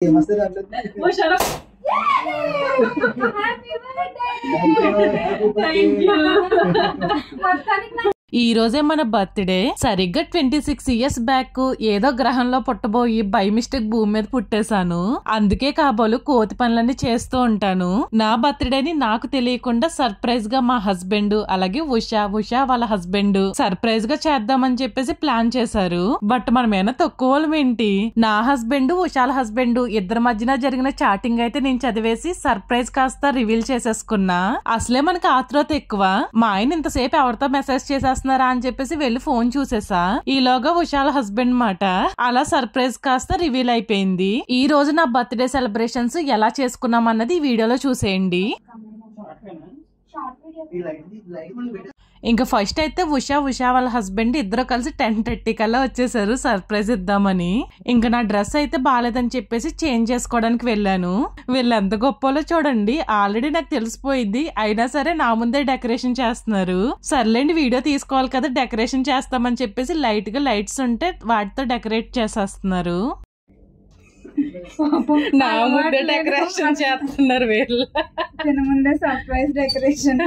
Oh, shut up. Happy birthday. Thank you. ఈ రోజే మన బర్త్డే. సరిగ్గా 26 ఇయర్స్ బ్యాక్ ఏదో గ్రహంలో పుట్టబోయి బై మిస్టేక్ భూమి మీద పుట్టేశాను. అందుకే కాబోలు కోతి పనులన్నీ చేస్తూ ఉంటాను. నా బర్త్డేని నాకు తెలియకుండా సర్ప్రైజ్ గా మా హస్బెండ్ అలాగే ఉషా వాళ్ళ హస్బెండ్ సర్ప్రైజ్ గా చేద్దామని చెప్పేసి ప్లాన్ చేశారు. బట్ మనమేనా తక్కువ ఏంటి? నా హస్బెండ్ ఉషాల హస్బెండ్ ఇద్దరి మధ్యన జరిగిన చాటింగ్ అయితే నేను చదివేసి సర్ప్రైజ్ కాస్త రివీల్ చేసేసుకున్నా. అసలే మనకి ఆత్రుత ఎక్కువ. మా ఆయన ఇంతసేపు ఎవరితో మెసేజ్ చేసేస్తున్నారా అని చెప్పేసి వెళ్ళి ఫోన్ చూసేసా. ఈలోగా ఉషాల హస్బెండ్ మాట అలా సర్ప్రైజ్ కాస్త రివీల్ అయిపోయింది. ఈ రోజు నా బర్త్డే సెలబ్రేషన్స్ ఎలా చేసుకున్నాం అన్నది ఈ వీడియోలో చూసేయండి. ఇంకా ఫస్ట్ అయితే ఉషా వాళ్ళ హస్బెండ్ ఇద్దరు కలిసి 10:30 కల్లా వచ్చేసారు సర్ప్రైజ్ ఇద్దామని. ఇంకా నా డ్రెస్ అయితే బాగాలేదని చెప్పేసి చేంజ్ చేసుకోవడానికి వెళ్ళాను. వీళ్ళు ఎంత గొప్పలో చూడండి. ఆల్రెడీ నాకు తెలిసిపోయింది, అయినా సరే నా ముందే డెకరేషన్ చేస్తున్నారు. సర్లేండి వీడియో తీసుకోవాలి కదా, డెకరేషన్ చేస్తామని చెప్పేసి లైట్ గా లైట్స్ ఉంటే వాటితో డెకరేట్ చేసేస్తున్నారు. నా ముందే డెకరేషన్ చేస్తున్నారు వీళ్ళు. ముందే సర్ప్రైజ్ డెకరేషన్.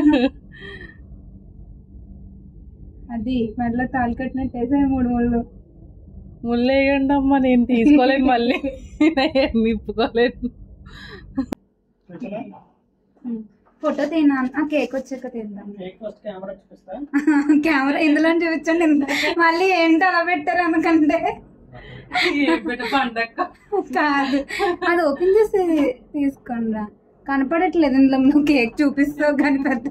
అది మెడలో తాళి కట్టినట్టయితే 3 ముళ్ళు వేయండి అమ్మా, నేను తీసుకోలేను మళ్ళీ నిప్పుకోలేను. ఫోటో తినా, కేక్ వచ్చాక తిందాం. కెమెరా ఇందులో చూపించండి. మళ్ళీ ఏంటి అలా పెట్టారు అనకంటే కాదు, అది ఓపెన్ చేసి తీసుకోండి రా. కనపడట్లేదు ఇందులో, నువ్వు కేక్ చూపిస్తావు కానీ పెద్ద.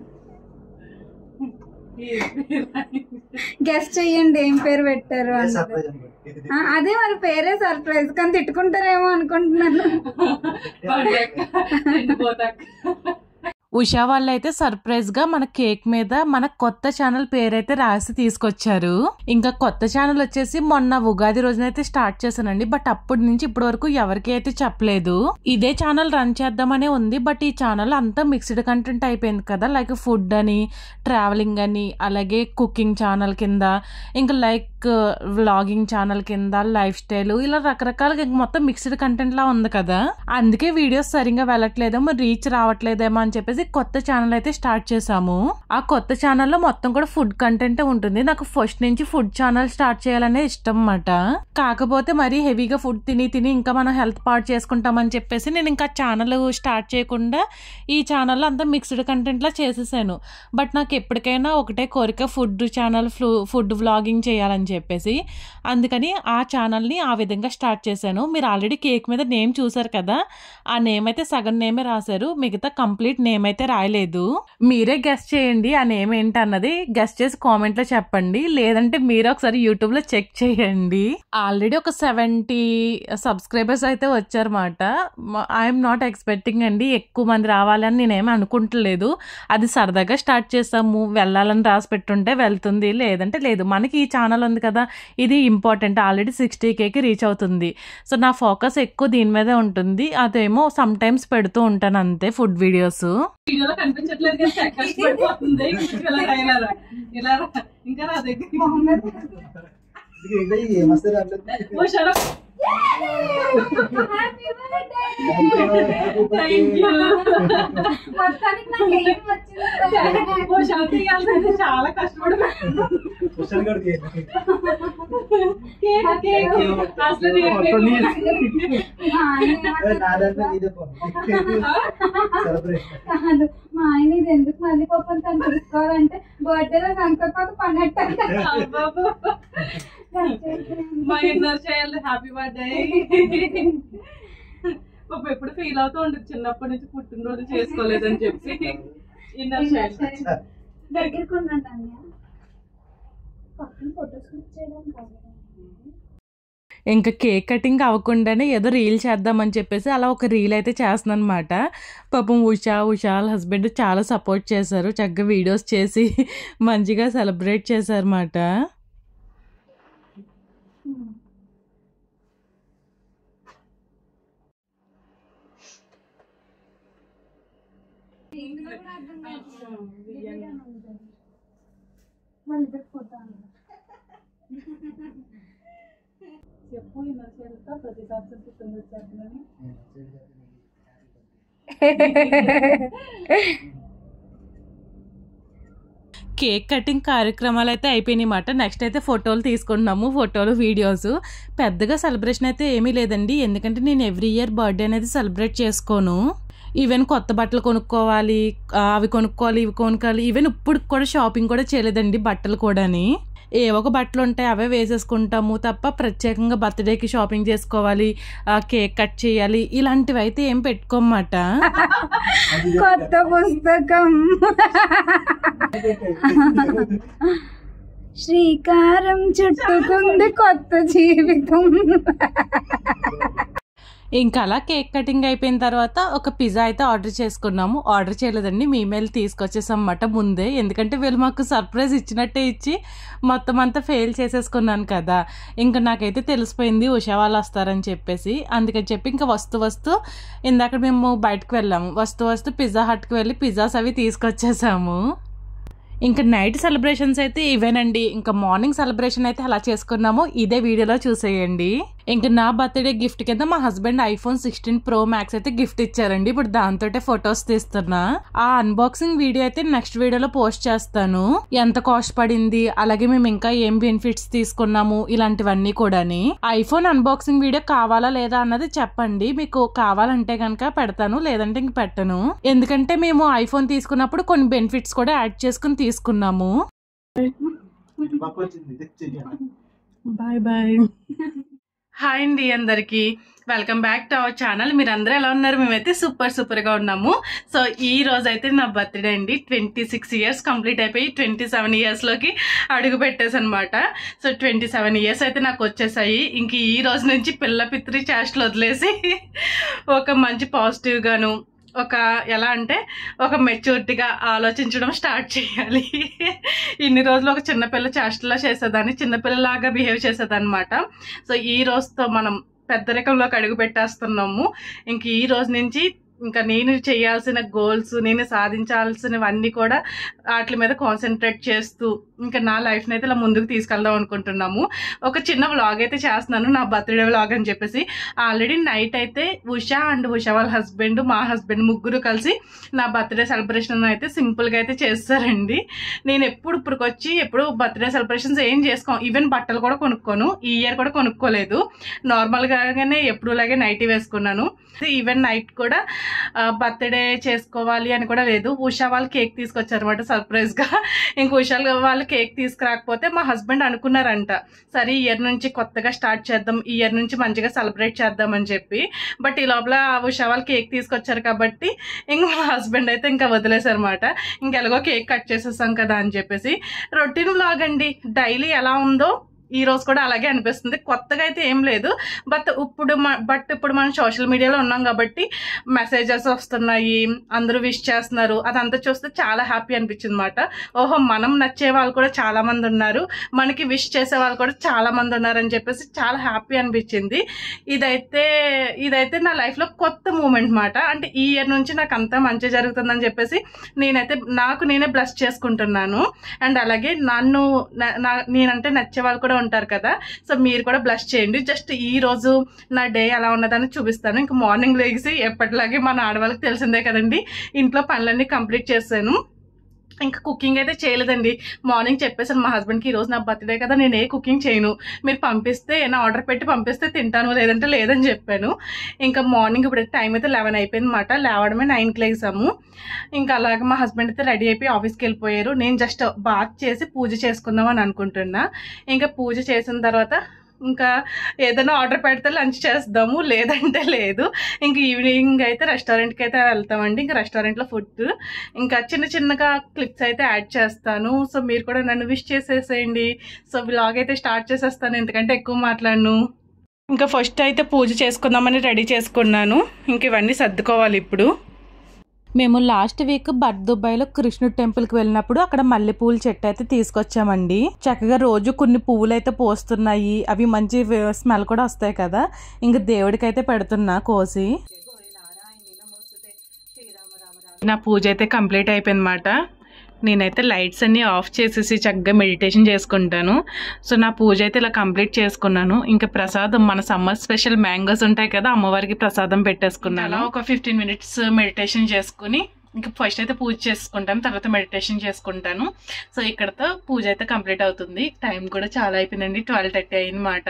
గెస్ట్ చెయ్యండి ఏం పేరు పెట్టారు అంటే. అదే మరి పేరే సర్ప్రైజ్ కానీ తిట్టుకుంటారేమో అనుకుంటున్నాను. ఉషా వాళ్ళైతే సర్ప్రైజ్ గా మన కేక్ మీద మన కొత్త ఛానల్ పేరైతే రాసి తీసుకొచ్చారు. ఇంకా కొత్త ఛానల్ వచ్చేసి మొన్న ఉగాది రోజునైతే స్టార్ట్ చేశానండి. బట్ అప్పటి నుంచి ఇప్పటి వరకు ఎవరికి అయితే చెప్పలేదు. ఇదే ఛానల్ రన్ చేద్దామనే ఉంది. బట్ ఈ ఛానల్ అంతా మిక్స్డ్ కంటెంట్ అయిపోయింది కదా, లైక్ ఫుడ్ అని, ట్రావెలింగ్ అని, అలాగే కుకింగ్ ఛానల్ కింద, ఇంకా లైక్ వ్లాగింగ్ ఛానల్ కింద, లైఫ్ స్టైల్, ఇలా రకరకాలుగా మొత్తం మిక్స్డ్ కంటెంట్ లా ఉంది కదా. అందుకే వీడియోస్ సరిగ్గా వెళ్ళట్లేదేమో, రీచ్ రావట్లేదేమో అని చెప్పేసి కొత్త ఛానల్ అయితే స్టార్ట్ చేసాము. ఆ కొత్త ఛానల్లో మొత్తం కూడా ఫుడ్ కంటెంట్ ఉంటుంది. నాకు ఫస్ట్ నుంచి ఫుడ్ ఛానల్ స్టార్ట్ చేయాలనే ఇష్టం అన్నమాట. కాకపోతే మరీ హెవీగా ఫుడ్ తిని ఇంకా మనం హెల్త్ పాడు చేసుకుంటామని చెప్పేసి నేను ఇంకా ఛానల్ స్టార్ట్ చేయకుండా ఈ ఛానల్లో అంతా మిక్స్డ్ కంటెంట్ లా చేసేసాను. బట్ నాకు ఎప్పటికైనా ఒకటే కోరిక, ఫుడ్ ఛానల్, ఫుడ్ వ్లాగింగ్ చేయాలని చెప్పేసి. అందుకని ఆ ఛానల్ని ఆ విధంగా స్టార్ట్ చేశాను. మీరు ఆల్రెడీ కేక్ మీద నేమ్ చూసారు కదా, ఆ నేమ్ అయితే సగం నేమే రాశారు, మిగతా కంప్లీట్ నేమ్ అయితే రాయలేదు. మీరే గెస్ట్ చేయండి ఆ నేమ్ ఏంటన్నది. గెస్ట్ చేసి కామెంట్ లో చెప్పండి, లేదంటే మీరు ఒకసారి యూట్యూబ్ లో చెక్ చేయండి. ఆల్రెడీ ఒక 70 సబ్స్క్రైబర్స్ అయితే వచ్చారన్నమాట. ఐఎమ్ నాట్ ఎక్స్పెక్టింగ్ అండి ఎక్కువ మంది రావాలని నేనేమి అనుకుంటలేదు. అది సరదాగా స్టార్ట్ చేసాము, వెళ్ళాలని రాసి పెట్టుంటే వెళ్తుంది, లేదంటే లేదు. మనకి ఈ ఛానల్ ఉంది కదా, ఇది ఇంపార్టెంట్. ఆల్రెడీ 60Kకి రీచ్ అవుతుంది. సో నా ఫోకస్ ఎక్కువ దీని మీదే ఉంటుంది. అదేమో సమ్ టైమ్స్ పెడుతూ ఉంటాను అంతే ఫుడ్ వీడియోస్. వీడియోలో కనిపించట్లేదు ఇంకా నా దగ్గర చాలా కష్టపడి మా ఆయన ఇది ఎందుకు మళ్ళీ పాపం తను చూసుకోవాలంటే బర్త్డేలో సంతోషం పన్నట్టు మా ఇన్నర్ చేయాలి. Happy birthday. పాప ఎప్పుడు ఫీల్ అవుతూ ఉంటుంది చిన్నప్పటి నుంచి పుట్టినరోజు చేసుకోలేదని చెప్పి. ఇన్నర్ చేయాలి. దగ్గరకు ఉన్నాను పక్కన ఫోటోస్ క్లిక్ చేయడం కాదు. ఇంకా కేక్ కటింగ్ అవ్వకుండానే ఏదో రీల్ చేద్దామని చెప్పేసి అలా ఒక రీల్ అయితే చేస్తున్నాను అనమాట. పాపం ఉషా వాళ్ళ హస్బెండ్ చాలా సపోర్ట్ చేశారు. చక్కగా వీడియోస్ చేసి మంచిగా సెలబ్రేట్ చేశారన్నమాట. చెప్పు ఇన్నోసెంట్తో ప్రతి సంవత్సరం పుట్టిన వచ్చేస్తుందని. కేక్ కటింగ్ కార్యక్రమాలు అయితే అయిపోయినాయి అన్నమాట. నెక్స్ట్ అయితే ఫోటోలు తీసుకుంటున్నాము, ఫోటోలు వీడియోస్. పెద్దగా సెలబ్రేషన్ అయితే ఏమీ లేదండి, ఎందుకంటే నేను ఎవ్రీ ఇయర్ బర్త్డే అనేది సెలబ్రేట్ చేసుకోను. ఈవెన్ కొత్త బట్టలు కొనుక్కోవాలి, అవి కొనుక్కోవాలి, ఇవి కొనుక్కోవాలి, ఈవెన్ ఇప్పుడు కూడా షాపింగ్ కూడా చేయలేదండి బట్టలు కూడాని. ఏవో ఒక బట్టలు ఉంటాయి అవే వేసేసుకుంటాము తప్ప ప్రత్యేకంగా బర్త్డేకి షాపింగ్ చేసుకోవాలి, కేక్ కట్ చేయాలి ఇలాంటివి అయితే ఏం పెట్టుకోమాట. కొత్త పుస్తకం శ్రీకారం చుట్టుకుంది కొత్త జీవితం. ఇంకా అలా కేక్ కటింగ్ అయిపోయిన తర్వాత ఒక పిజ్జా అయితే ఆర్డర్ చేసుకున్నాము. ఆర్డర్ చేయలేదండి, మేమేల్ తీసుకొచ్చేసాం అన్నమాట ముందే, ఎందుకంటే వీళ్ళు మాకు సర్ప్రైజ్ ఇచ్చినట్టే ఇచ్చి మొత్తం అంతా ఫెయిల్ చేసేసుకున్నాను కదా. ఇంకా నాకైతే తెలిసిపోయింది ఉషా వాళ్ళు వస్తారని చెప్పేసి, అందుకని చెప్పి ఇంకా వస్తూ ఇందాక మేము బయటకు వెళ్ళాము, వస్తూ పిజ్జా హట్కి వెళ్ళి పిజ్జాస్ అవి తీసుకొచ్చేసాము. ఇంకా నైట్ సెలబ్రేషన్స్ అయితే ఇవేనండి. ఇంకా మార్నింగ్ సెలబ్రేషన్ అయితే అలా చేసుకున్నాము, ఇదే వీడియోలో చూసేయండి. ఇంకా నా బర్త్డే గిఫ్ట్ కింద మా హస్బెండ్ iPhone 16 Pro Max అయితే గిఫ్ట్ ఇచ్చారండి. ఇప్పుడు దాంతో ఫొటోస్ తీస్తున్నా. ఆ అన్బాక్సింగ్ వీడియో అయితే నెక్స్ట్ వీడియోలో పోస్ట్ చేస్తాను, ఎంత కాస్ట్ పడింది, అలాగే మేము ఇంకా ఏం బెనిఫిట్స్ తీసుకున్నాము ఇలాంటివన్నీ కూడాని. ఐఫోన్ అన్బాక్సింగ్ వీడియో కావాలా లేదా అన్నది చెప్పండి, మీకు కావాలంటే కనుక పెడతాను, లేదంటే ఇంక పెట్టను. ఎందుకంటే మేము ఐఫోన్ తీసుకున్నప్పుడు కొన్ని బెనిఫిట్స్ కూడా యాడ్ చేసుకుని తీసుకున్నాము. Bye bye. హాయ్ అండి అందరికీ, welcome back to our channel. మీరందరూ ఎలా ఉన్నారు? మేమైతే సూపర్గా ఉన్నాము. సో ఈ రోజు అయితే నా బర్త్డే అండి. 26 ఇయర్స్ కంప్లీట్ అయిపోయి 27 ఇయర్స్లోకి అడుగు పెట్టేసి అనమాట. సో 27 ఇయర్స్ అయితే నాకు వచ్చేసాయి. ఇంక ఈ రోజు నుంచి పిల్ల పిత్రి చేష్టలు వదిలేసి ఒక మంచి పాజిటివ్గాను, ఒక ఎలా అంటే ఒక మెచ్యూరిటీగా ఆలోచించడం స్టార్ట్ చేయాలి. ఇన్ని రోజులు ఒక చిన్నపిల్ల చేష్టలా చేసేదాన్ని, చిన్నపిల్లలాగా బిహేవ్ చేసేదన్నమాట. సో ఈ రోజుతో మనం పెద్దరికంలోకి అడుగు పెట్టేస్తున్నాము. ఇంక ఈ రోజు నుంచి ఇంకా నేను చేయాల్సిన గోల్స్, నేను సాధించాల్సినవన్నీ కూడా వాటి మీద కాన్సన్ట్రేట్ చేస్తూ ఇంకా నా లైఫ్ని అయితే ఇలా ముందుకు తీసుకెళ్దాం అనుకుంటున్నాము. ఒక చిన్న వ్లాగ్ అయితే చేస్తున్నాను, నా బర్త్డే వ్లాగ్ అని చెప్పేసి. ఆల్రెడీ నైట్ అయితే ఉషా అండ్ ఉషా వాళ్ళ హస్బెండ్, మా హస్బెండ్ ముగ్గురు కలిసి నా బర్త్డే సెలబ్రేషన్ అయితే సింపుల్గా అయితే చేస్తారండి. నేను ఎప్పుడు బర్త్డే సెలబ్రేషన్స్ ఏం చేసుకోను, ఈవెన్ బట్టలు కూడా కొనుక్కోను. ఈ ఇయర్ కూడా కొనుక్కోలేదు, నార్మల్గానే ఎప్పుడులాగే నైటీ వేసుకున్నాను. ఈవెన్ నైట్ కూడా బర్త్డే చేసుకోవాలి అని కూడా లేదు. ఉషా వాళ్ళు కేక్ తీసుకొచ్చారు అనమాట సర్ప్రైజ్గా. ఇంక ఉషా వాళ్ళు కేక్ తీసుకురాకపోతే మా హస్బెండ్ అనుకున్నారంట, సరే ఈ ఇయర్ నుంచి కొత్తగా స్టార్ట్ చేద్దాం, ఈ ఇయర్ నుంచి మంచిగా సెలబ్రేట్ చేద్దాం అని చెప్పి. బట్ ఈ లోపల ఉషా వాళ్ళు కేక్ తీసుకొచ్చారు కాబట్టి ఇంక మా హస్బెండ్ అయితే ఇంకా వదిలేసారనమాట. ఇంకెలాగో కేక్ కట్ చేసేసాం కదా అని చెప్పేసి. రొటీన్ వ్లాగ్ అండి, డైలీ ఎలా ఉందో ఈ రోజు కూడా అలాగే అనిపిస్తుంది. కొత్తగా అయితే ఏం లేదు, బట్ ఇప్పుడు మనం సోషల్ మీడియాలో ఉన్నాం కాబట్టి మెసేజెస్ వస్తున్నాయి, అందరూ విష్ చేస్తున్నారు, అదంతా చూస్తే చాలా హ్యాపీ అనిపించింది అనమాట. ఓహో, మనం నచ్చే వాళ్ళు కూడా చాలా మంది ఉన్నారు, మనకి విష్ చేసే వాళ్ళు కూడా చాలా మంది ఉన్నారని చెప్పేసి చాలా హ్యాపీ అనిపించింది. ఇదైతే నా లైఫ్లో కొత్త మూమెంట్ మాట. అంటే ఈ ఇయర్ నుంచి నాకు అంతా మంచి జరుగుతుందని చెప్పేసి నాకు నేనే బ్లెస్ చేసుకుంటున్నాను. అండ్ అలాగే నేనంటే నచ్చే వాళ్ళు కూడా ఉంటారు కదా, సో మీరు కూడా బ్లెస్ చేయండి. జస్ట్ ఈ రోజు నా డే ఎలా ఉన్నదని చూపిస్తాను. ఇంకా మార్నింగ్ లేచి ఎప్పటిలాగే మన ఆడవాళ్ళకి తెలిసిందే కదండి, ఇంట్లో పనులన్నీ కంప్లీట్ చేశాను. ఇంకా కుకింగ్ అయితే చేయలేదండి. మార్నింగ్ చెప్పేసాను మా హస్బెండ్కి, ఈరోజు నా బర్త్డే కదా, నేను ఏ కుకింగ్ చేయను, మీరు పంపిస్తే ఏమైనా ఆర్డర్ పెట్టి పంపిస్తే తింటాను, లేదంటే లేదని చెప్పాను. ఇంకా మార్నింగ్ ఇప్పుడు టైం అయితే 11 అయిపోయింది అనమాట. లేవడమే 9కి లేసాము. ఇంకా అలాగే మా హస్బెండ్ అయితే రెడీ అయిపోయి ఆఫీస్కి వెళ్ళిపోయారు. నేను జస్ట్ బాత్ చేసి పూజ చేసుకుందాం అని అనుకుంటున్నా. ఇంకా పూజ చేసిన తర్వాత ఇంకా ఏదైనా ఆర్డర్ పెడితే లంచ్ చేద్దాము, లేదంటే లేదు. ఇంక ఈవినింగ్ అయితే రెస్టారెంట్కి అయితే వెళ్తామండి. ఇంకా రెస్టారెంట్లో ఫుడ్ ఇంకా చిన్నగా క్లిప్స్ అయితే యాడ్ చేస్తాను. సో మీరు కూడా నన్ను విష్ చేసేసేయండి. సో వ్లాగ్ అయితే స్టార్ట్ చేసేస్తాను, ఎందుకంటే ఎక్కువ మాట్లాడను. ఇంకా ఫస్ట్ అయితే పూజ చేసుకుందామని రెడీ చేసుకున్నాను. ఇంక ఇవన్నీ సర్దుకోవాలి ఇప్పుడు. మేము లాస్ట్ వీక్ దుబాయ్లో కృష్ణుడు టెంపుల్కి వెళ్ళినప్పుడు అక్కడ మల్లెపూల చెట్టు అయితే తీసుకొచ్చామండి. చక్కగా రోజు కొన్ని పువ్వులు అయితే పోస్తున్నాయి, అవి మంచి స్మెల్ కూడా వస్తాయి కదా. ఇంకా దేవుడికి అయితే పెడుతున్నా కోసి. నా పూజ అయితే కంప్లీట్ అయిపోయింది అన్నమాట. నేనైతే లైట్స్ అన్నీ ఆఫ్ చేసేసి చక్కగా మెడిటేషన్ చేసుకుంటాను. సో నా పూజ అయితే ఇలా కంప్లీట్ చేసుకున్నాను. ఇంకా ప్రసాదం మన సమ్మర్ స్పెషల్ మ్యాంగోస్ ఉంటాయి కదా, అమ్మవారికి ప్రసాదం పెట్టేసుకున్నాను. అలా ఒక 15 minutes మెడిటేషన్ చేసుకుని ఇంకా ఫస్ట్ అయితే పూజ చేసుకుంటాను, తర్వాత మెడిటేషన్ చేసుకుంటాను. సో ఇక్కడతో పూజ అయితే కంప్లీట్ అవుతుంది. టైం కూడా చాలా అయిపోయిందండి, 12:30 అయిందన్నమాట.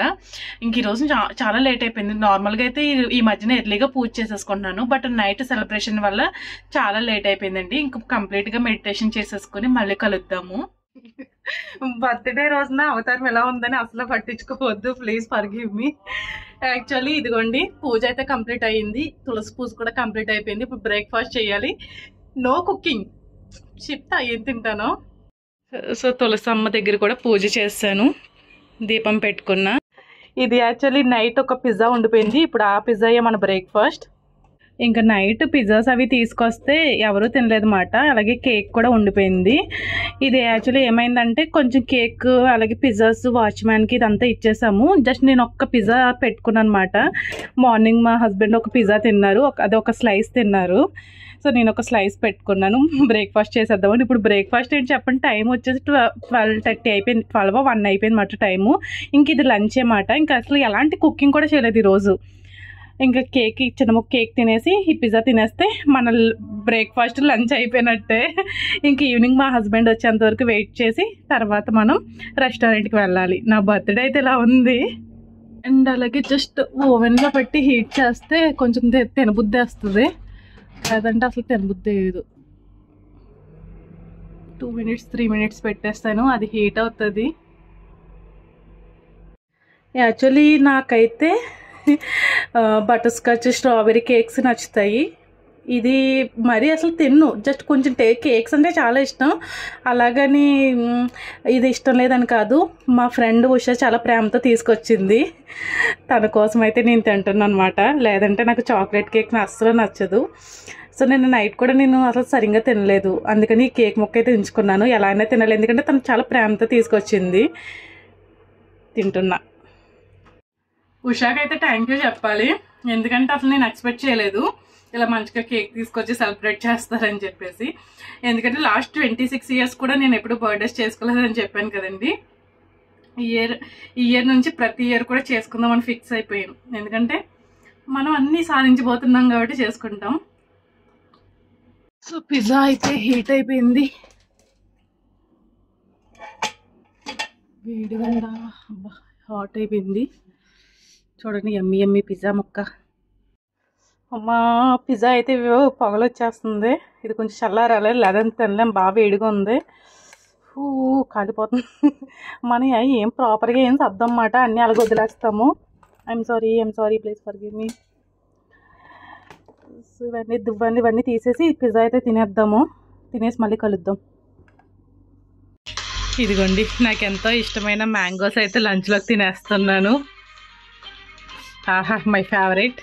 ఇంక ఈరోజు చాలా లేట్ అయిపోయింది. నార్మల్గా అయితే ఈ మధ్యన ఎర్లీగా పూజ చేసేసుకుంటున్నాను, బట్ నైట్ సెలబ్రేషన్ వల్ల చాలా లేట్ అయిపోయిందండి. ఇంకా కంప్లీట్గా మెడిటేషన్ చేసేసుకుని మళ్ళీ కలుద్దాము. బర్త్డే రోజున అవతారం ఎలా ఉందని అసలు పట్టించుకోవద్దు, ప్లీజ్ ఫర్గివ్ మీ. యాక్చువల్లీ ఇదిగోండి పూజ అయితే కంప్లీట్ అయ్యింది, తులసి పూజ కూడా కంప్లీట్ అయిపోయింది. ఇప్పుడు బ్రేక్ఫాస్ట్ చేయాలి. నో కుకింగ్, చెప్తా ఏం తింటానో. సో తులసమ్మ దగ్గర కూడా పూజ చేశాను, దీపం పెట్టుకున్నా. ఇది యాక్చువల్లీ నైట్ ఒక పిజ్జా ఉండిపోయింది, ఇప్పుడు ఆ పిజ్జాయే మన బ్రేక్ఫాస్ట్. ఇంకా నైట్ పిజ్జాస్ అవి తీసుకొస్తే ఎవరూ తినలేదు మాట, అలాగే కేక్ కూడా ఉండిపోయింది. ఇది యాక్చువల్లీ ఏమైందంటే కొంచెం కేక్ అలాగే పిజ్జాస్ వాచ్మ్యాన్కి ఇదంతా ఇచ్చేసాము. జస్ట్ నేను ఒక్క పిజ్జా పెట్టుకున్నాను అనమాట. మార్నింగ్ మా హస్బెండ్ ఒక పిజ్జా తిన్నారు, అది ఒక స్లైస్ తిన్నారు. సో నేను ఒక స్లైస్ పెట్టుకున్నాను, బ్రేక్ఫాస్ట్ చేసేద్దామని. ఇప్పుడు బ్రేక్ఫాస్ట్ ఏంటి చెప్పండి, టైం వచ్చేసి 12:30 అయిపోయింది, 12:01 అయిపోయింది మాట టైము. ఇంక ఇది లంచ్ అన్నమాట. ఇంకా అసలు ఎలాంటి కుకింగ్ కూడా చేయలేదు ఈరోజు. ఇంకా కేక్ చిన్న ముక్క కేక్ తినేసి ఈ పిజ్జా తినేస్తే మన బ్రేక్ఫాస్ట్ లంచ్ అయిపోయినట్టే. ఇంక ఈవినింగ్ మా హస్బెండ్ వచ్చేంతవరకు వెయిట్ చేసి తర్వాత మనం రెస్టారెంట్కి వెళ్ళాలి. నా బర్త్డే అయితే ఇలా ఉంది. అండ్ అలాగే జస్ట్ ఓవెన్లో పెట్టి హీట్ చేస్తే కొంచెం తినబుద్ధి వేస్తుంది, లేదంటే అసలు తినబుద్ధి లేదు. 2 minutes 3 minutes పెట్టేస్తాను, అది హీట్ అవుతుంది. యాక్చువల్లీ నాకైతే బటర్ స్కాచ్ స్ట్రాబెరీ కేక్స్ నచ్చుతాయి. ఇది మరీ అసలు తిన్ను, జస్ట్ కొంచెం కేక్స్ అంటే చాలా ఇష్టం, అలాగని ఇది ఇష్టం లేదని కాదు. మా ఫ్రెండ్ ఉషా చాలా ప్రేమతో తీసుకొచ్చింది, తన కోసం అయితే నేను తింటున్నాను అనమాట. లేదంటే నాకు చాక్లెట్ కేక్ అస్సలు నచ్చదు. సో నేను నైట్ కూడా నేను అసలు సరిగ్గా తినలేదు, అందుకని ఈ కేక్ ముక్క అయితే ఉంచుకున్నాను. ఎలా అయినా తినాలి, ఎందుకంటే తను చాలా ప్రేమతో తీసుకొచ్చింది, తింటున్నా. ఉషాకి అయితే థ్యాంక్ యూ చెప్పాలి, ఎందుకంటే అసలు నేను ఎక్స్పెక్ట్ చేయలేదు ఇలా మంచిగా కేక్ తీసుకొచ్చి సెలబ్రేట్ చేస్తారని చెప్పేసి. ఎందుకంటే లాస్ట్ 26 years కూడా నేను ఎప్పుడు బర్త్డేస్ చేసుకోలేదని చెప్పాను కదండి. ఈ ఇయర్ నుంచి ప్రతి ఇయర్ కూడా చేసుకుందామని ఫిక్స్ అయిపోయాం, ఎందుకంటే మనం అన్నీ సాధించబోతున్నాం కాబట్టి చేసుకుంటాం. సో పిజ్జా అయితే హీట్ అయిపోయింది, వేడిగా అబ్బా హాట్ అయిపోయింది. చూడండి యమ్మీ యమ్మీ పిజ్జా ముక్క. అమ్మా పిజ్జా అయితే పొగలు వచ్చేస్తుంది, ఇది కొంచెం చల్లారాలి, లేదని తినలేం, బాగా వేడిగా ఉంది, కాలిపోతుంది. మనం ఏం ప్రాపర్గా ఏం సర్దం అన్నమాట, అన్నీ అలాగ వదిలేస్తాము. I'm sorry please forgive me. ఇవన్నీ తీసేసి పిజ్జా అయితే తినేద్దాము, తినేసి మళ్ళీ కలుద్దాం. ఇదిగోండి నాకు ఎంతో ఇష్టమైన మ్యాంగోస్ అయితే లంచ్లోకి తినేస్తున్నాను. ఆహా మై ఫేవరెట్.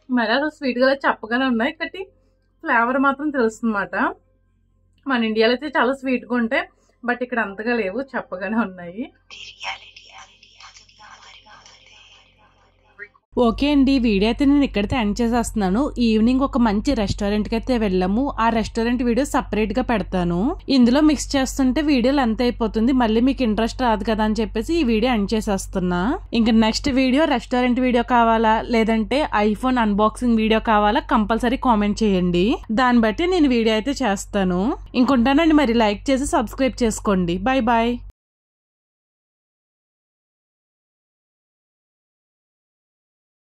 మరి అసలు స్వీట్గా చప్పగానే ఉన్నాయి, కట్టి ఫ్లేవర్ మాత్రం తెలుస్తుందన్నమాట. మన ఇండియాలో అయితే చాలా స్వీట్గా ఉంటాయి, బట్ ఇక్కడ అంతగా లేవు, చప్పగానే ఉన్నాయి. ఓకే అండి, వీడియో అయితే నేను ఇక్కడితే ఎండ్ చేసేస్తున్నాను. ఈవినింగ్ ఒక మంచి రెస్టారెంట్కి అయితే వెళ్ళాము, ఆ రెస్టారెంట్ వీడియో సపరేట్గా పెడతాను. ఇందులో మిక్స్ చేస్తుంటే వీడియో లెంత్ అయిపోతుంది, మళ్ళీ మీకు ఇంట్రెస్ట్ రాదు కదా అని చెప్పేసి ఈ వీడియో ఎండ్ చేసేస్తున్నా. ఇంకా నెక్స్ట్ వీడియో రెస్టారెంట్ వీడియో కావాలా లేదంటే ఐఫోన్ అన్బాక్సింగ్ వీడియో కావాలా కంపల్సరీ కామెంట్ చేయండి, దాన్ని బట్టి నేను వీడియో అయితే చేస్తాను. ఇంకుంటానండి, మరి లైక్ చేసి సబ్స్క్రైబ్ చేసుకోండి. Bye bye.